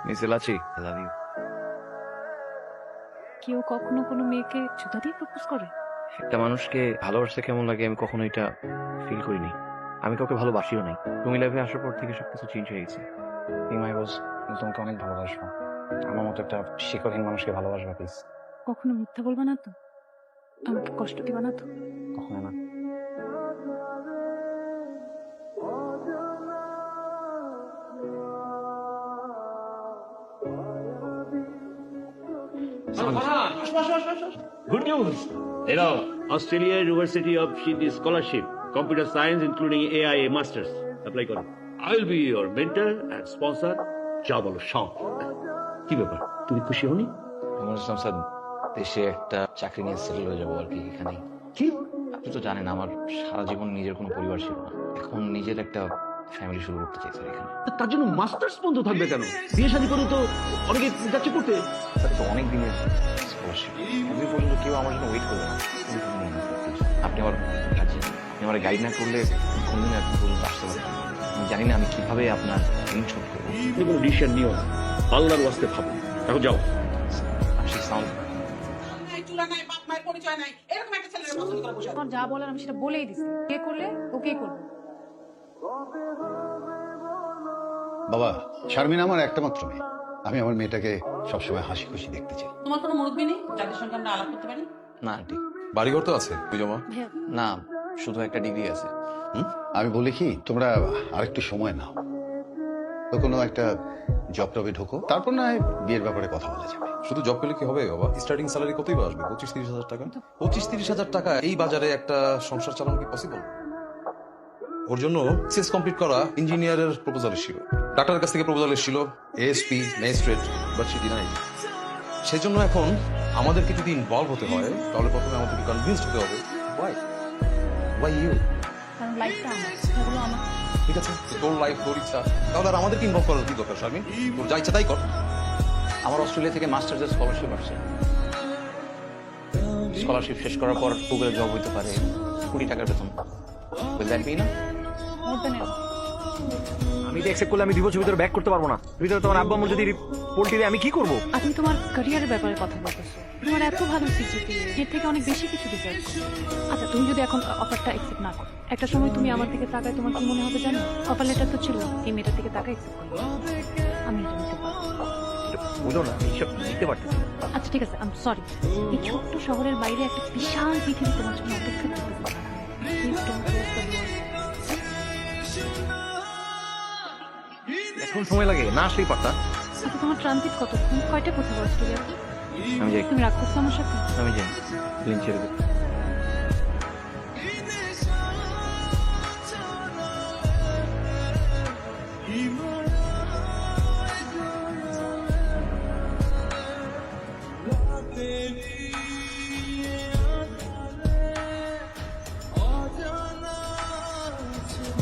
Miss এলাচি, I love you. কেউ কখনো কোনো মেয়েকে জুতা দিয়ে প্রপোজ করে? একটা মানুষকে ভালোবাসতে কেমন লাগে আমি কখনো এটা ফিল করিনি। আমি কাউকে ভালোবাসিও নাই। তুমি লাইফে আসার পর থেকে সবকিছু চেঞ্জ হয়ে গেছে। মাই বস, আমি তোমাকে অনেক ভালোবাসবো। আমার মতো একটা শিকড়হীন মানুষকে ভালোবাসবা প্লিজ। কখনো মিথ্যা বলবা না তো? আমাকে কষ্ট দিবা না তো? কখনো না। Good news. You know, Australia University of Sydney Scholarship, Computer Science including AI Masters. Apply করো। I will be your mentor and sponsor. যা বলো সব। কি ব্যাপার? তুমি খুশি হনি? আমার স্যার দেশে একটা চাকরি নিয়ে সেটেল হয়ে যাবো আর কি এখানেই। কি? আপনি তো জানেন আমার সারা জীবন নিজের কোনো পরিবার ছিল না, এখন নিজের একটা ফ্যামিলি শুরু করতে চাই স্যার এখানে। তার জন্য মাস্টার্স বন্ধ থাকবে কেন? বিয়ে শাদী করে তো অনেকে যাচ্ছে করতে। স্যার তো অনেক দিনের স্কলারশিপ, এতদিন পর্যন্ত কেউ আমার জন্য ওয়েট করবে না। আপনি আমার কাছে, আপনি আমার গাইড না করলে কোনদিন এখন পর্যন্ত আসতে পারবেন না। আমি জানি না আমি কিভাবে আপনার ঋণ শোধ করবো। তুমি কোনো ডিসিশন নিও না, আল্লাহর ওয়াস্তে ভাবো। এখন যাও। সাউন্ড চুলা নাই, বাপ মায়ের পরিচয় নাই, এরকম একটা ছেলের পছন্দ করে বসে আছে। আমার যা বলার আমি সেটা বলেই দিছি। কে করলে ওকেই করবো। বাবা, শারমিন আমার একটা মাত্র মেয়ে। আমি আমার মেয়েটাকে সবসময় হাসি খুশি দেখতে চাই। তোমার কোনো মুরব্বী নেই যাদের সঙ্গে আমরা আলাপ করতে পারি? না আন্টি, বাড়িঘর তো আছে জমা। ভাইয়া, না শুধু একটা ডিগ্রি আছে। আমি বলি কি, তোমরা আরেকটু সময় নাও তো, কোনো একটা জব টবে ঢোকো, তারপর না হয় বিয়ের ব্যাপারে কথা বলা যাবে। শুধু জব পেলে কি হবে বাবা? স্টার্টিং স্যালারি কতই বা আসবে? 25-30 হাজার টাকা। 25-30 হাজার টাকা এই বাজারে একটা সংসার চালানো কি পসিবল? ওর জন্য সিএস কমপ্লিট করা ইঞ্জিনিয়ারের প্রপোজাল এসেছিল, ডাক্তারের কাছ থেকে প্রপোজাল এসেছিল, ASP, magistrate, but say denied. সেই জন্য এখন আমাদেরকে যদি ইনভলভ হতে হয় তাহলে প্রথমে আমাদেরকে কনভিন্সড হতে হবে। Why you? কারণ লাইফটা আমার, সেগুলো আমার। ঠিক আছে, তোর লাইফ তোর ইচ্ছা, তাহলে আর আমাদেরকে ইনভলভ করার কি দরকার শারমিন? তোর যা ইচ্ছা তাই কর। আমার অস্ট্রেলিয়া থেকে মাস্টার্সের স্কলারশিপ আসছে। স্কলারশিপ শেষ করার পর গুগলে জব হইতে পারে, 20 টাকার বেতন। Will that be enough? More than enough. আমি এটা অ্যাকসেপ্ট করলে আমি 2 বছর ভিতরে ব্যাক করতে পারবো না। ভিতরে তোমার আব্বা আম্মু যদি পোল্ট্রি দেয় আমি কি করবো? আপনি তোমার ক্যারিয়ারের ব্যাপারে কথা বলতেছো। তোমার এত ভালো সিজিপি, এর থেকে অনেক বেশি কিছু ডিজার্ভ করো। আচ্ছা, তুমি যদি এখন অফারটা অ্যাকসেপ্ট না করো, একটা সময় তুমি আমার দিকে তাকায় তোমার কি মনে হবে জানো? অফার লেটার তো ছিল, এই মেয়েটার দিকে তাকায় অ্যাকসেপ্ট করো। আমি এটা নিতে পারবো। বুঝো না, এইসব নিতে পারতেছি না। আচ্ছা ঠিক আছে, আই এম সরি। এই ছোট্ট শহরের বাইরে একটা বিশাল পৃথিবী তোমার জন্য অপেক্ষা করতেছে। Please don't close the door. এখন সময় লাগে, না আসলেই পারতা। আচ্ছা, তোমার ট্রানজিট কতক্ষণ? কয়টা কোথাও অস্ট্রেলিয়া? আমি যাই, তুমি রাগ করছো আমার সাথে? আমি যাই, প্লেন ছেড়ে দেবো।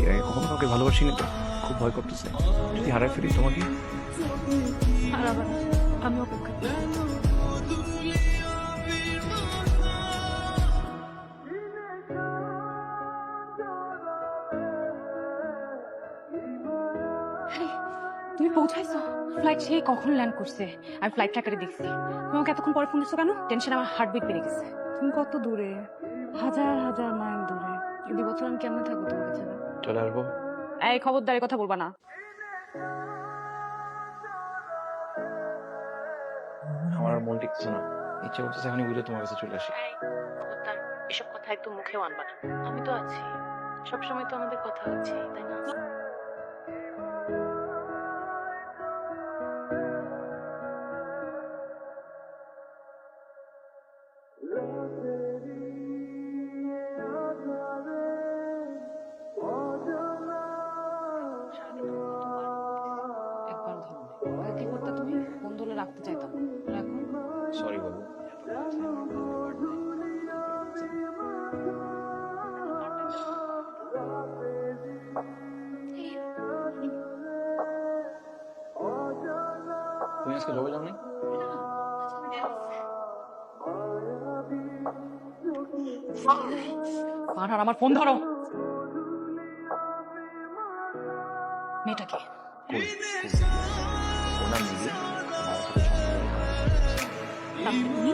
এর আগে কখনো কাউকে ভালোবাসিনি তো, খুব ভয় করতেছে যদি হারাই ফেলি তোমাকে। আর আবার আমি অপেক্ষা করি। তুমি পৌঁছাইছো? ফ্লাইট সেই কখন ল্যান্ড করছে? আমি ফ্লাইট ট্র্যাকারে দেখছি। তোমাকে এতক্ষণ পরে ফোন দিচ্ছ কেন? টেনশন আমার হার্টবিট বেড়ে গেছে। তুমি কত দূরে? হাজার হাজার মাইল দূরে। এই 2 বছর আমি কেমনে থাকবো তোমাকে ছাড়া? চলে আসবো। এই খবরদারি কথা বলবা না। আমার আর মন টিকছে না, ইচ্ছে করতেছে এখনই বুঝে তোমার কাছে চলে আসি। খবরদার, এসব কথা একটু মুখেও আনবা না। আমি তো আছি, সবসময় তো আমাদের কথা হচ্ছে, তাই না? একবার ধরো, কি করতে তুমি? ফোন ধরে রাখতে চাইতাম, এখন সরি বাবু। তুমি আজকে জবে যাও নাই? পাহাড়, আমার ফোন ধরো। মেয়েটাকে কই? আমরা মিলি বাবার সাথে তাহলে তুমি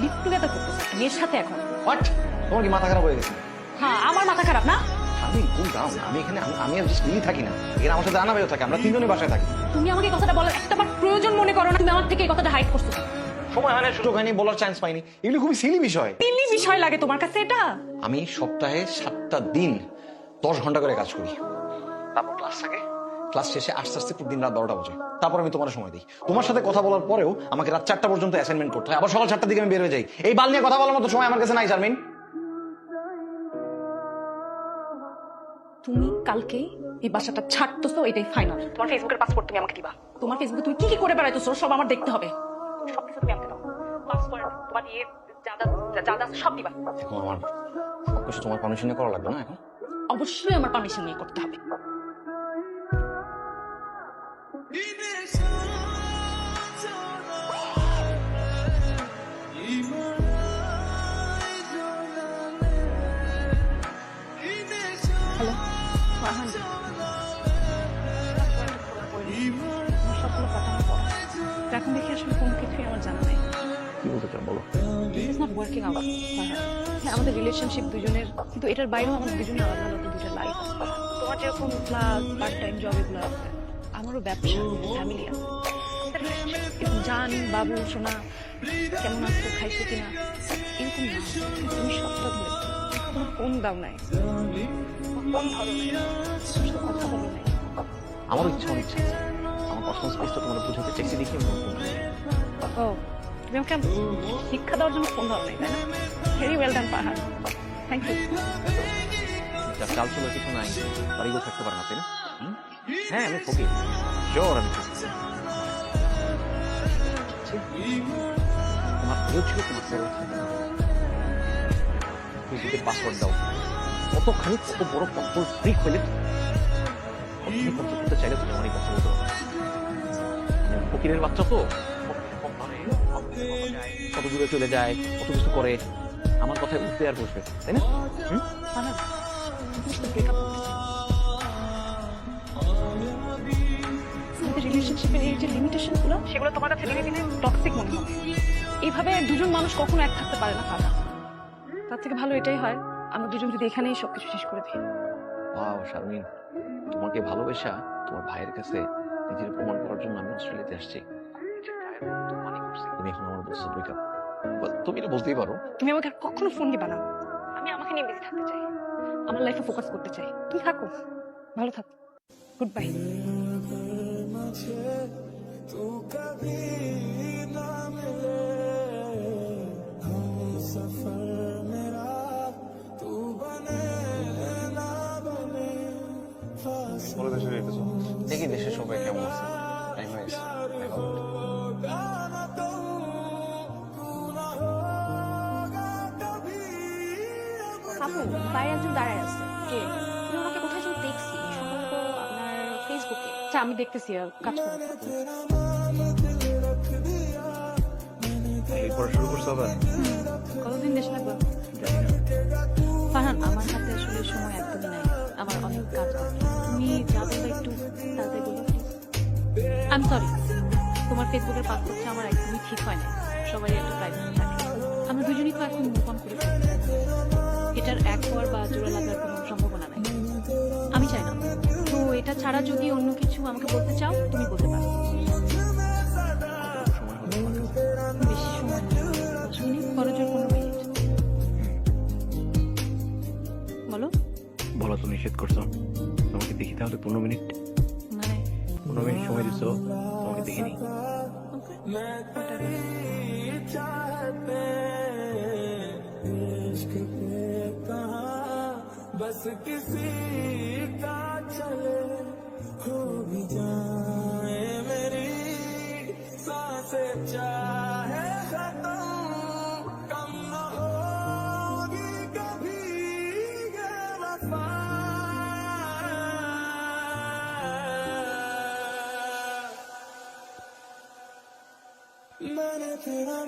লিভ টুগেদার করতেছো একটা মেয়ের সাথে এখন। হোয়াট? তোমার কি মাথা খারাপ হয়ে গেছে? হ্যাঁ, আমার মাথা খারাপ না? আমি কুল ডাউন। আমি এখানে আমি আর জাস্ট মিলি থাকি না, এখানে আমার সাথে রানা ভাইও থাকে, আমরা তিনজনই বাসায় থাকি। তুমি আমাকে এই কথাটা বলার একটা বার প্রয়োজন মনে করো না? তুমি আমার থেকে এই কথাটা হাইড করছো। সময় হয় না, সুযোগ হয়নি, বলার চান্স পাইনি। এগুলো খুবই সিলি বিষয়। তিনই বিষয় লাগে তোমার কাছে এটা? আমি সপ্তাহে 7টা দিন 10 ঘন্টা করে কাজ করি, তারপর ক্লাস থাকে, ক্লাস শেষে আস্তে আস্তে প্রতিদিন রাত 12টা বাজে, তারপর আমি তোমার সময় দিই। তোমার সাথে কথা বলার পরেও আমাকে রাত 4টা পর্যন্ত অ্যাসাইনমেন্ট করতে হয়, আবার সকাল 7টার দিকে আমি বের হয়ে যাই। এই বাল নিয়ে কথা বলার মতো সময় আমার কাছে নাই শারমিন। তুমি কালকে এই বাসাটা ছাড়তেছো, এটাই ফাইনাল। তোমার ফেসবুকের পাসপোর্ট তুমি আমাকে দিবা। তোমার ফেসবুকে তুমি কি কি করে বেড়াইতেছো সব আমার দেখতে হবে। সবকিছু তুমি আমাকে দাও, পাসপোর্ট, তোমার ইয়ে যা যা সব দিবা। এখন আমার সবকিছু তোমার পারমিশনে করা লাগবে না এখন? অবশ্যই আমার পারমিশন নিয়ে করতে হবে। হ্যালো ফারহান, সবগুলো কথা আমার বলা। এখন দেখি আসলে কোনো কিছুই আমার জানা নাই। কি বলতে চাও বলো? This is not working out. হ্যাঁ, আমাদের রিলেশনশিপ দুজনের, কিন্তু এটার বাইরেও আমাদের দুজনের আলাদা আলাদা দুটো লাইফ আছে। তোমার যেরকম ক্লাস, পার্ট টাইম জব এগুলো আছে, আমারও ব্যবসা, ফ্যামিলি আছে। এরকম জান, বাবু, সোনা, কেমন আছো, খাইছো কিনা, এরকম না। তুমি সবটা ধরে কোনো ফোন দাও নাই, ফোন ধরো নাই, তোমার সাথে কথা বলো নাই। আমারও ইচ্ছা, অনেক ইচ্ছা আছে। আমার পার্সোনাল স্পেসটা তোমার বুঝাতে চাইছি দেখি আমি তোমার ফোন করি। ও, তুমি আমাকে শিক্ষা দেওয়ার জন্য ফোন ধরো নাই, তাই না? Very well done Farhan, thank you. যার চাল চলে কিছু নাই, বাড়িগুলো থাকতে পারে না, তাই না? হ্যাঁ, আমি ফকির, শিওর আমি ফকির। তোমার প্রিয় ছিল তোমার ফেসবুকের পাসওয়ার্ড দাও। কতখানি কত বড় কন্ট্রোল ফ্রিক হইলে কতখানি কন্ট্রোল করতে চাইলে তুমি আমার এই কথা বলতে পারো। ফকিরের বাচ্চা তো কত দূরে চলে যায়, কত কিছু করে, আমার কথায় উঠতে আর বসবে, তাই না? ফারহান, তুমি শুধু ব্রেকআপ করতে চাও। আমাদের রিলেশনশিপের এই যে লিমিটেশন গুলো, সেগুলো তোমার কাছে দিনে দিনে টক্সিক মনে হবে। এইভাবে দুজন মানুষ কখনো এক থাকতে পারে না ফারহান। তার থেকে ভালো এটাই হয় আমরা দুজন যদি এখানেই সবকিছু শেষ করে দিই। ওয়াও শারমিন, তোমাকে ভালোবাসা তোমার ভাইয়ের কাছে নিজের প্রমাণ করার জন্য আমি অস্ট্রেলিয়াতে আসছি। তুমি এখন আমার বলছো ব্রেকআপ, তুমি এটা বলতেই পারো। তুমি আমাকে আর কখনো ফোন দিবা না। আমি আমাকে নিয়ে বিজি থাকতে চাই, আমার লাইফে ফোকাস করতে চাই। তুমি থাকো, ভালো থাকো, গুড বাই। দেখি দেশের সবাই কেমন আছে। টাইম হয়েছে, আপু বাইরে একজন দাঁড়ায় আছে। কে? আমি ওনাকে কোথায় যেন দেখছি, সম্ভবত আপনার ফেসবুকে। আচ্ছা, আমি দেখতেছি, কাজ করবো। এরপর শুরু করছো আবার? কতদিন দেশে লাগবে? ফারহান, আমার হাতে আসলে সময় একদমই নাই, আমার অনেক কাজ বাকি। তুমি যা বলবে একটু তাড়াতাড়ি বলো। আই সরি, তোমার ফেসবুকের পাস করছে আমার একদমই ঠিক হয় না। সবাই একটা প্রাইভেসি থাকে। আমরা দুজনই তো এখন মুভ অন করে ফেলছি। এটার এক হওয়ার বা জোড়া লাগার কোনো সম্ভাবনা নাই। আমি চাই না। তো এটা ছাড়া যদি অন্য কিছু আমাকে বলতে চাও তুমি বলতে পারো। সময় হলো তোমার কাছে? বেশি সময় না, 10 মিনিট, খরচের 15 মিনিট। বলো। বলো তো, নিষেধ করছো তোমাকে দেখি তাহলে 15 মিনিট? মানে 15 মিনিট সময় দিছো তোমাকে দেখিনি। बस किसी का चले हो भी जाए मेरी सांसें चाहे खत्म कम न होगी कभी ये वफा मैंने तेरा